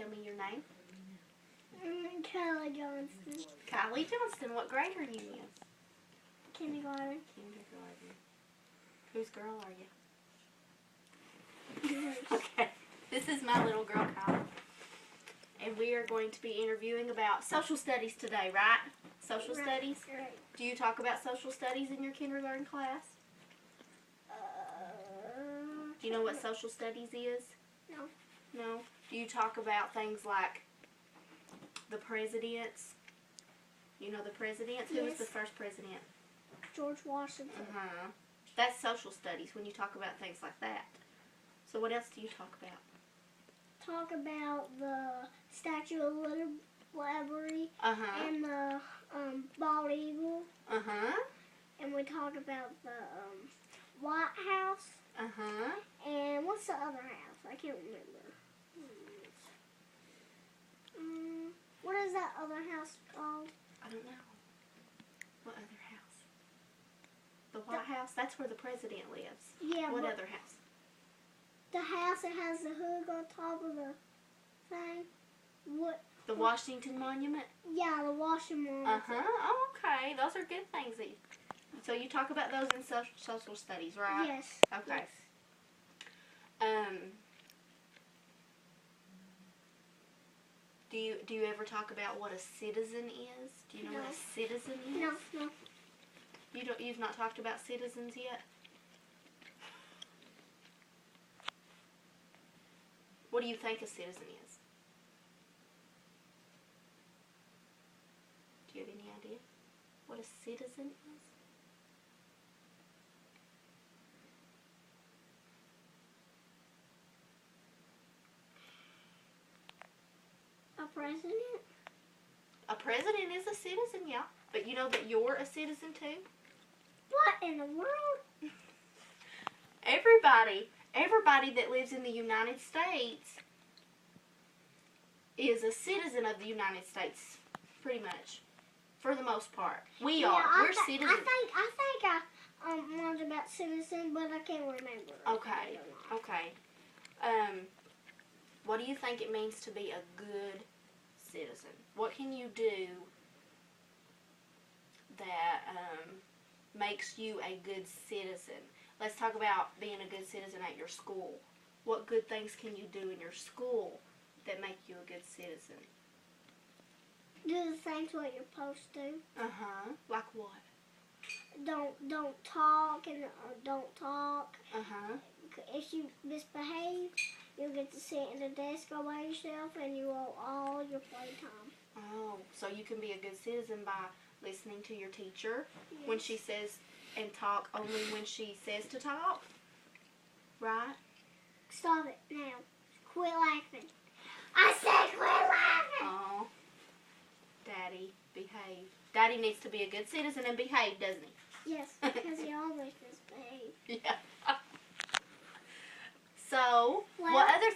tell me your name? Kylie Johnston. Kylie Johnston. What grade are you in? Kindergarten. Kindergarten. Whose girl are you? Okay. This is my little girl, Kylie. And we are going to be interviewing about social studies today, right? Social studies? Right. Do you talk about social studies in your kindergarten class? Do you know what social studies is? No. No? Do you talk about things like the presidents? You know the presidents? Who was Yes. the first president? George Washington. Uh-huh. That's social studies when you talk about things like that. So what else do you talk about? Talk about the Statue of Liberty Uh-huh. and the bald eagle. Uh-huh. And we talk about the White House. Uh-huh. And what's the other house? I can't remember. What is that other house called? I don't know. What other house? The White House? That's where the president lives. Yeah. What other house? The house that has the hook on top of the thing. What? The Washington Monument? Yeah, the Washington. Uh-huh. Oh, okay. Those are good things. So you talk about those in social studies, right? Yes. Okay. Yes. Do you ever talk about what a citizen is? Do you know what a citizen is? No. You've not talked about citizens yet? What do you think a citizen is? Do you have any idea what a citizen is? A president? A president is a citizen, yeah. But you know that you're a citizen too? What in the world? Everybody that lives in the United States is a citizen of the United States, pretty much, for the most part. We're citizens. I think I learned about citizen, but I can't remember. Okay. What do you think it means to be a good citizen? What can you do that makes you a good citizen? Let's talk about being a good citizen at your school. What good things can you do in your school that make you a good citizen? Do the things what you're supposed to. Uh-huh. Like what? Don't talk and don't talk. Uh-huh. If you misbehave, you'll get to sit in the desk all by yourself and you owe all your playtime. Oh, so you can be a good citizen by listening to your teacher when she says, and talk only when she says to talk? Right? Stop it now. Quit laughing. I said quit laughing! Oh. Daddy, behave. Daddy needs to be a good citizen and behave, doesn't he? Yes, because he always misbehaves. Yeah. So, what other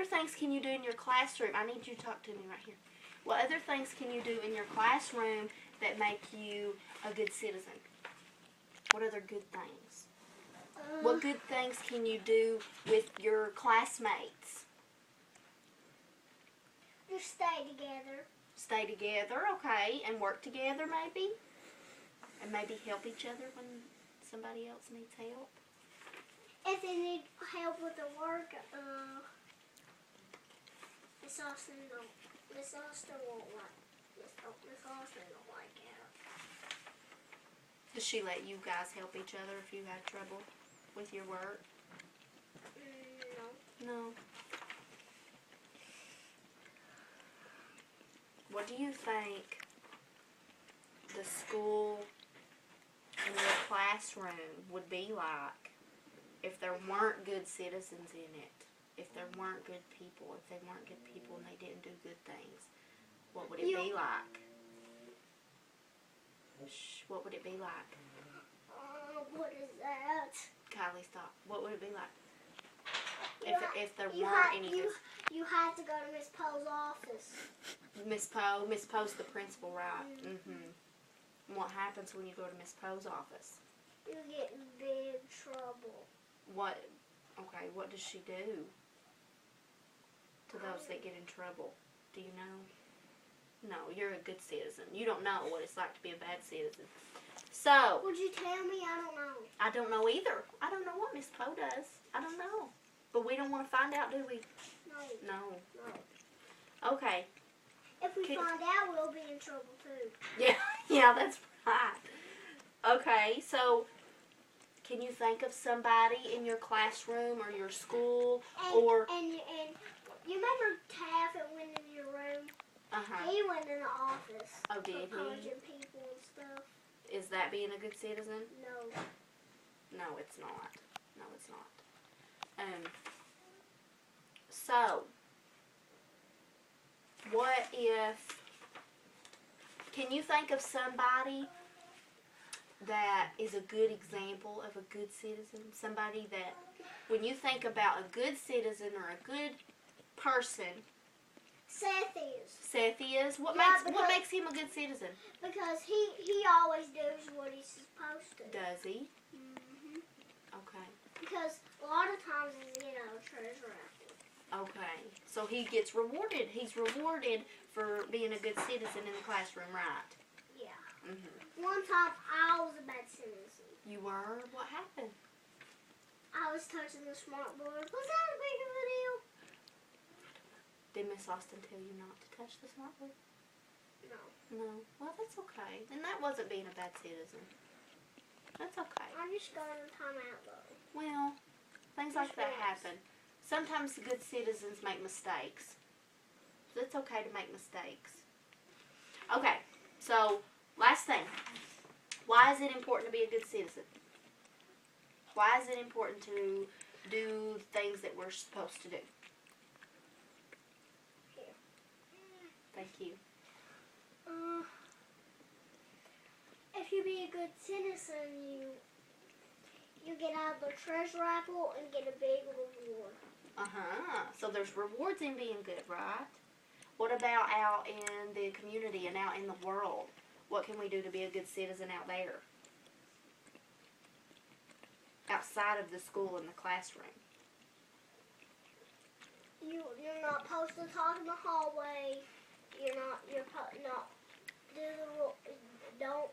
things can you do in your classroom? I need you to talk to me right here. What other things can you do in your classroom that make you a good citizen? What other good things? What good things can you do with your classmates? Just stay together. Stay together, okay, and work together maybe? And maybe help each other when somebody else needs help? If they need help with the work, Miss Austin won't like Miss Austin don't like it. Does she let you guys help each other if you have trouble with your work? No. No. What do you think the school and your classroom would be like if there weren't good citizens in it? If there weren't good people? If they weren't good people and they didn't do good things? What would it be like? Shh, what would it be like? What is that? Kylie, stop. What would it be like? If there You weren't any good... You had to go to Miss Poe's office. Miss Poe's the principal, right? Mm-hmm. What happens when you go to Miss Poe's office? You get in big trouble. What? Okay, what does she do? to those that get in trouble? Do you know? No, you're a good citizen. You don't know what it's like to be a bad citizen. So, Would you tell me? I don't know. I don't know either. I don't know what Miss Poe does. I don't know. But we don't want to find out, do we? No. No. Okay. If we find out, we'll be in trouble too. Yeah, that's right. Okay, so can you think of somebody in your classroom or your school And you remember Taff that went in your room? Uh-huh. He went in the office. Oh, did he? Punching people and stuff. Is that being a good citizen? No. No, it's not. No, it's not. So, what if, can you think of somebody that is a good example of a good citizen? Somebody that, when you think about a good citizen or a good person, Seth is. Seth is? What makes him a good citizen? Because he always does what he's supposed to. Does he? Mm-hmm. Okay. Because a lot of times, treasure apple. Okay. So he gets rewarded. He's rewarded for being a good citizen in the classroom, right? Yeah. Mm-hmm. One time, I was a bad citizen. You were? What happened? I was touching the smart board. Was that a big of a deal? Did Miss Austin tell you not to touch the smart board? No. No. Well, that's okay. And that wasn't being a bad citizen. That's okay. I just got in timeout though. Well, things like that once. happen. Sometimes good citizens make mistakes. So it's okay to make mistakes. Okay, so last thing. Why is it important to be a good citizen? Why is it important to do things that we're supposed to do? Here. Thank you. If you be a good citizen, you get out the treasure apple and get a big reward. Uh-huh. So there's rewards in being good, right? What about out in the community and out in the world? What can we do to be a good citizen out there? Outside of the school and the classroom. You're not supposed to talk in the hallway. Don't